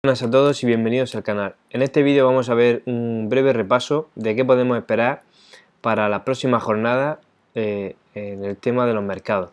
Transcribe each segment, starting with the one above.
Buenas a todos y bienvenidos al canal. En este vídeo vamos a ver un breve repaso de qué podemos esperar para la próxima jornada en el tema de los mercados.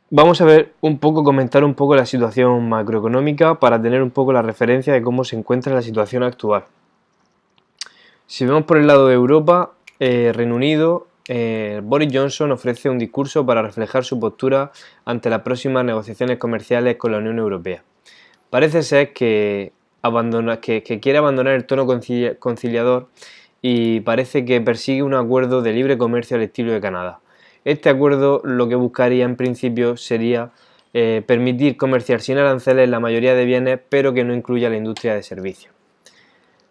Vamos a ver comentar un poco la situación macroeconómica para tener un poco la referencia de cómo se encuentra la situación actual. Si vemos por el lado de Europa, Reino Unido, Boris Johnson ofrece un discurso para reflejar su postura ante las próximas negociaciones comerciales con la Unión Europea. Parece ser que quiere abandonar el tono conciliador y parece que persigue un acuerdo de libre comercio al estilo de Canadá. Este acuerdo lo que buscaría en principio sería permitir comerciar sin aranceles la mayoría de bienes, pero que no incluya la industria de servicios.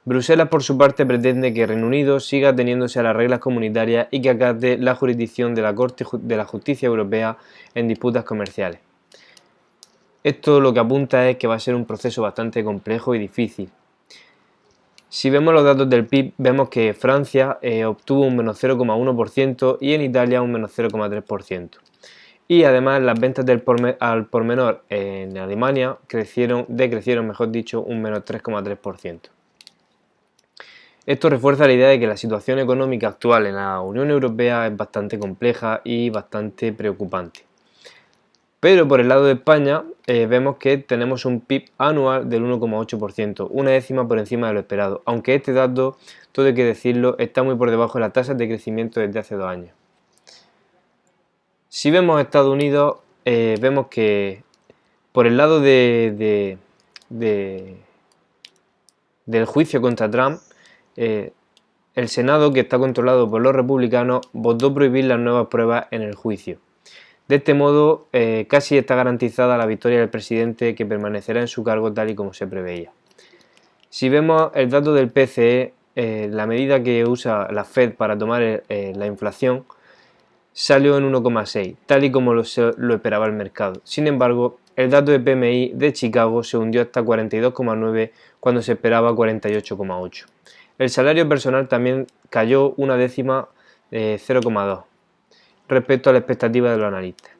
Bruselas, por su parte, pretende que Reino Unido siga ateniéndose a las reglas comunitarias y que acate la jurisdicción de la Corte de la Justicia Europea en disputas comerciales. Esto lo que apunta es que va a ser un proceso bastante complejo y difícil. Si vemos los datos del PIB, vemos que Francia obtuvo un menos 0,1% y en Italia un menos 0,3%. Y además las ventas al por menor en Alemania decrecieron, mejor dicho, un menos 3,3%. Esto refuerza la idea de que la situación económica actual en la Unión Europea es bastante compleja y bastante preocupante. Pero por el lado de España vemos que tenemos un PIB anual del 1,8%, una décima por encima de lo esperado, aunque este dato, todo hay que decirlo, está muy por debajo de las tasas de crecimiento desde hace 2 años. Si vemos Estados Unidos, vemos que por el lado del juicio contra Trump, el Senado, que está controlado por los republicanos, votó prohibir las nuevas pruebas en el juicio. De este modo, casi está garantizada la victoria del presidente, que permanecerá en su cargo tal y como se preveía. Si vemos el dato del PCE, la medida que usa la Fed para tomar la inflación, salió en 1,6, tal y como lo esperaba el mercado. Sin embargo, el dato de PMI de Chicago se hundió hasta 42,9 cuando se esperaba 48,8. El salario personal también cayó una décima, 0,2. respecto a la expectativa de los analistas.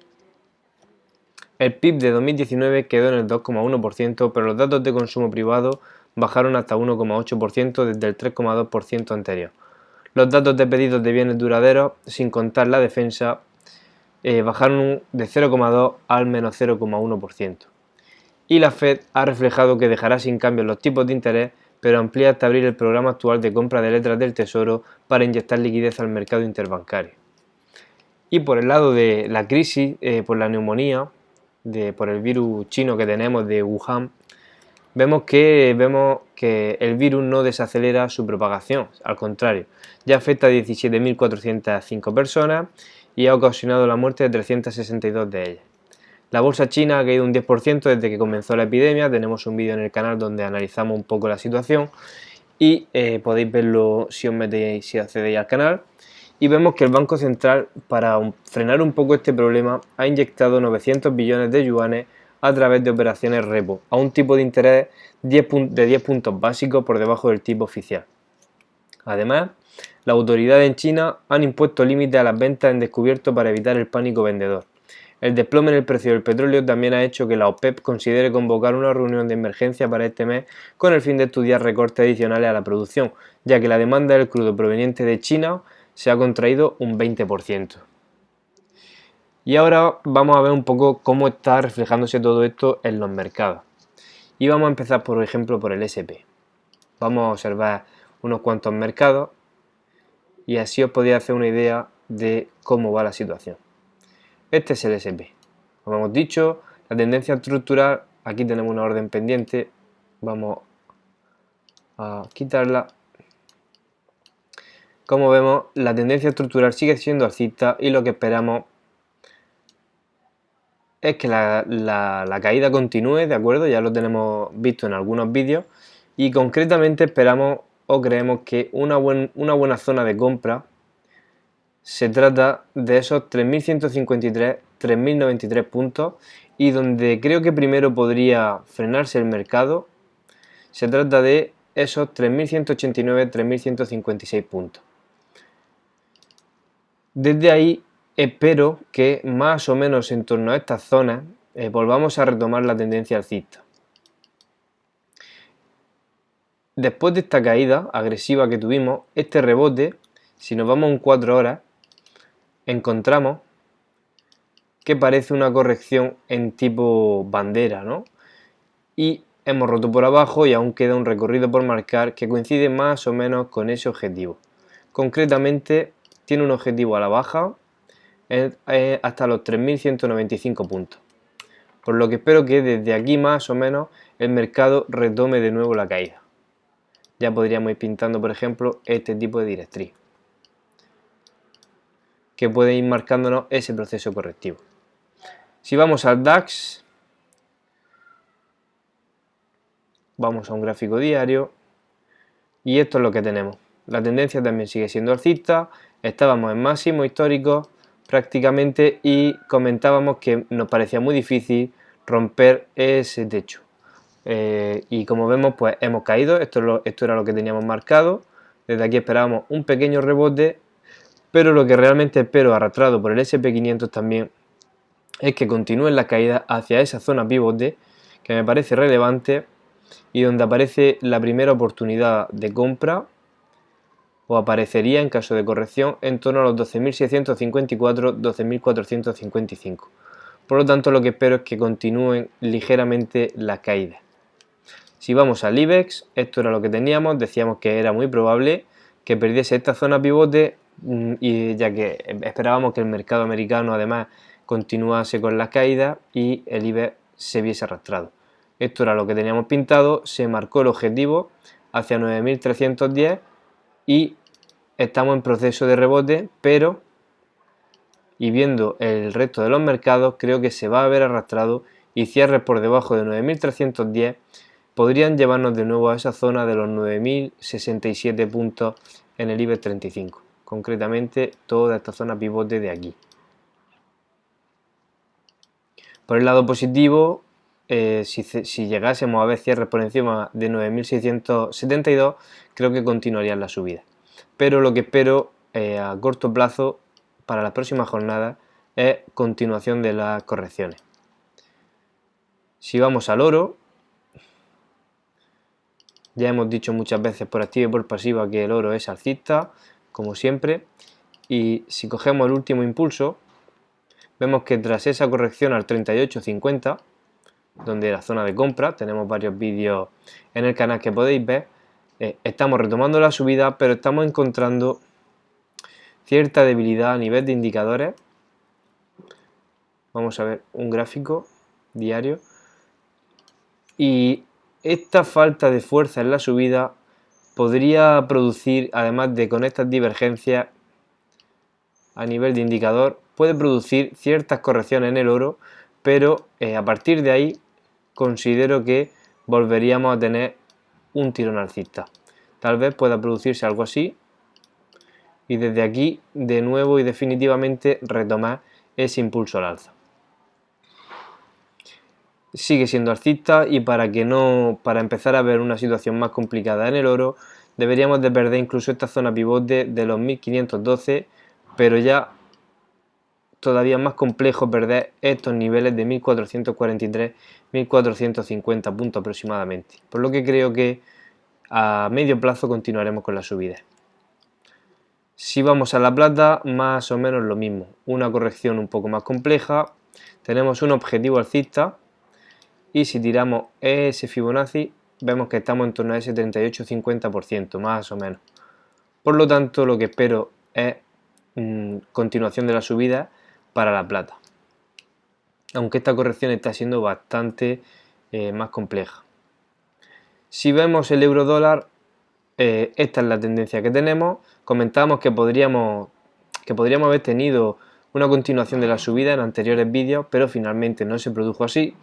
El PIB de 2019 quedó en el 2,1%, pero los datos de consumo privado bajaron hasta 1,8% desde el 3,2% anterior. Los datos de pedidos de bienes duraderos, sin contar la defensa, bajaron de 0,2 al menos 0,1%. Y la Fed ha reflejado que dejará sin cambio los tipos de interés, pero amplía hasta abrir el programa actual de compra de letras del Tesoro para inyectar liquidez al mercado interbancario. Y por el lado de la crisis por la neumonía, por el virus chino que tenemos de Wuhan, vemos que el virus no desacelera su propagación, al contrario, ya afecta a 17.405 personas y ha ocasionado la muerte de 362 de ellas. La bolsa china ha caído un 10% desde que comenzó la epidemia. Tenemos un vídeo en el canal donde analizamos un poco la situación y podéis verlo si accedéis al canal. Y vemos que el Banco Central, para frenar un poco este problema, ha inyectado 900 billones de yuanes a través de operaciones repo, a un tipo de interés de 10 puntos básicos por debajo del tipo oficial. Además, las autoridades en China han impuesto límites a las ventas en descubierto para evitar el pánico vendedor. El desplome en el precio del petróleo también ha hecho que la OPEP considere convocar una reunión de emergencia para este mes con el fin de estudiar recortes adicionales a la producción, ya que la demanda del crudo proveniente de China se ha contraído un 20%. Y ahora vamos a ver un poco cómo está reflejándose todo esto en los mercados. Y vamos a empezar, por ejemplo, por el S&P. Vamos a observar unos cuantos mercados y así os podéis hacer una idea de cómo va la situación. Este es el S&P. Como hemos dicho, la tendencia estructural, aquí tenemos una orden pendiente, vamos a quitarla. Como vemos, la tendencia estructural sigue siendo alcista y lo que esperamos es que la caída continúe, ¿de acuerdo? Ya lo tenemos visto en algunos vídeos y concretamente esperamos o creemos que una buena zona de compra se trata de esos 3.153, 3.093 puntos, y donde creo que primero podría frenarse el mercado se trata de esos 3.189-3.156 puntos. Desde ahí espero que más o menos en torno a estas zonas volvamos a retomar la tendencia alcista. Después de esta caída agresiva que tuvimos, este rebote, si nos vamos en 4 horas, encontramos que parece una corrección en tipo bandera, ¿no? Y hemos roto por abajo y aún queda un recorrido por marcar que coincide más o menos con ese objetivo. Concretamente tiene un objetivo a la baja hasta los 3.195 puntos. Por lo que espero que desde aquí más o menos el mercado retome de nuevo la caída. Ya podríamos ir pintando, por ejemplo, este tipo de directriz, que puede ir marcándonos ese proceso correctivo. Si vamos al DAX, vamos a un gráfico diario y esto es lo que tenemos. La tendencia también sigue siendo alcista, estábamos en máximos históricos prácticamente y comentábamos que nos parecía muy difícil romper ese techo. Y como vemos, pues hemos caído, esto era lo que teníamos marcado. Desde aquí esperábamos un pequeño rebote, pero lo que realmente espero, arrastrado por el SP500 también, es que continúen las caídas hacia esa zona pivote que me parece relevante y donde aparece la primera oportunidad de compra, o aparecería en caso de corrección en torno a los 12.654-12.455. Por lo tanto, lo que espero es que continúen ligeramente las caídas. Si vamos al IBEX, esto era lo que teníamos, decíamos que era muy probable que perdiese esta zona pivote, y ya que esperábamos que el mercado americano además continuase con las caídas y el IBEX se viese arrastrado. Esto era lo que teníamos pintado, se marcó el objetivo hacia 9.310 y estamos en proceso de rebote, pero y viendo el resto de los mercados creo que se va a ver arrastrado y cierres por debajo de 9.310 podrían llevarnos de nuevo a esa zona de los 9.067 puntos en el IBEX 35, concretamente toda esta zona pivote de aquí. Por el lado positivo, si llegásemos a ver cierres por encima de 9.672, creo que continuarían la subida. Pero lo que espero a corto plazo para las próximas jornadas es continuación de las correcciones. Si vamos al oro, ya hemos dicho muchas veces por activa y por pasiva que el oro es alcista, como siempre, y si cogemos el último impulso, vemos que tras esa corrección al 38.50, donde la zona de compra, tenemos varios vídeos en el canal que podéis ver, estamos retomando la subida, pero estamos encontrando cierta debilidad a nivel de indicadores. Vamos a ver un gráfico diario y esta falta de fuerza en la subida podría producir, además de con estas divergencias a nivel de indicador, puede producir ciertas correcciones en el oro, pero a partir de ahí considero que volveríamos a tener un tirón alcista. Tal vez pueda producirse algo así y desde aquí de nuevo y definitivamente retomar ese impulso al alza. Sigue siendo alcista y para empezar a ver una situación más complicada en el oro deberíamos de perder incluso esta zona pivote de los 1512, pero ya todavía más complejo perder estos niveles de 1443-1450 puntos aproximadamente, por lo que creo que a medio plazo continuaremos con la subida. Si vamos a la plata, más o menos lo mismo, una corrección un poco más compleja, tenemos un objetivo alcista y si tiramos ese Fibonacci vemos que estamos en torno a ese 38-50% más o menos. Por lo tanto, lo que espero es continuación de la subida para la plata, aunque esta corrección está siendo bastante más compleja. Si vemos el euro dólar, esta es la tendencia que tenemos. Comentábamos que podríamos haber tenido una continuación de la subida en anteriores vídeos, pero finalmente no se produjo así.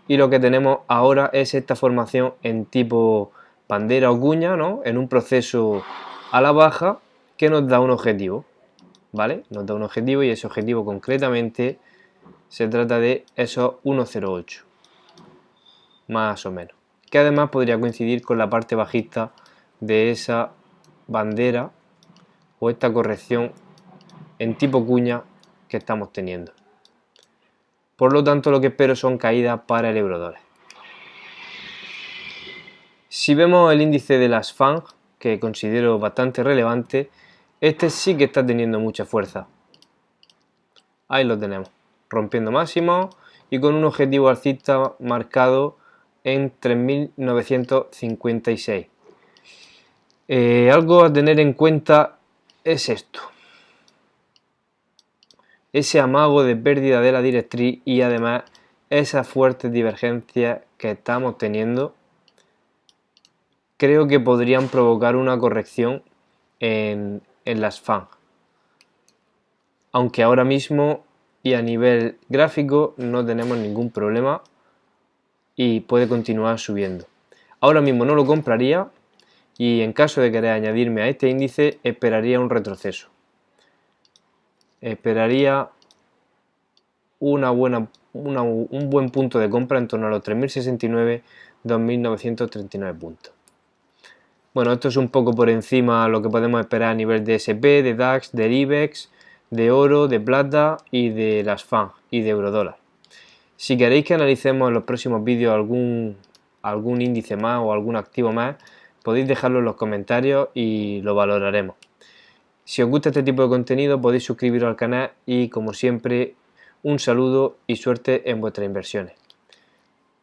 Y lo que tenemos ahora es esta formación en tipo bandera o cuña, ¿no? En un proceso a la baja que nos da un objetivo, ¿vale? Nos da un objetivo y ese objetivo concretamente se trata de esos 1.08, más o menos, que además podría coincidir con la parte bajista de esa bandera o esta corrección en tipo cuña que estamos teniendo. Por lo tanto, lo que espero son caídas para el eurodólar. Si vemos el índice de las FANG, que considero bastante relevante, este sí que está teniendo mucha fuerza. Ahí lo tenemos, rompiendo máximos y con un objetivo alcista marcado en 3.956. Algo a tener en cuenta es esto. Ese amago de pérdida de la directriz y además esas fuertes divergencias que estamos teniendo creo que podrían provocar una corrección en las FANG. Aunque ahora mismo y a nivel gráfico no tenemos ningún problema y puede continuar subiendo. Ahora mismo no lo compraría y en caso de querer añadirme a este índice esperaría un retroceso. Esperaría un buen punto de compra en torno a los 3.069, 2.939 puntos. Bueno, esto es un poco por encima lo que podemos esperar a nivel de SP, de DAX, del IBEX, de oro, de plata y de las FANG y de eurodólar. Si queréis que analicemos en los próximos vídeos algún índice más o algún activo más, podéis dejarlo en los comentarios y lo valoraremos. Si os gusta este tipo de contenido podéis suscribiros al canal y como siempre un saludo y suerte en vuestras inversiones.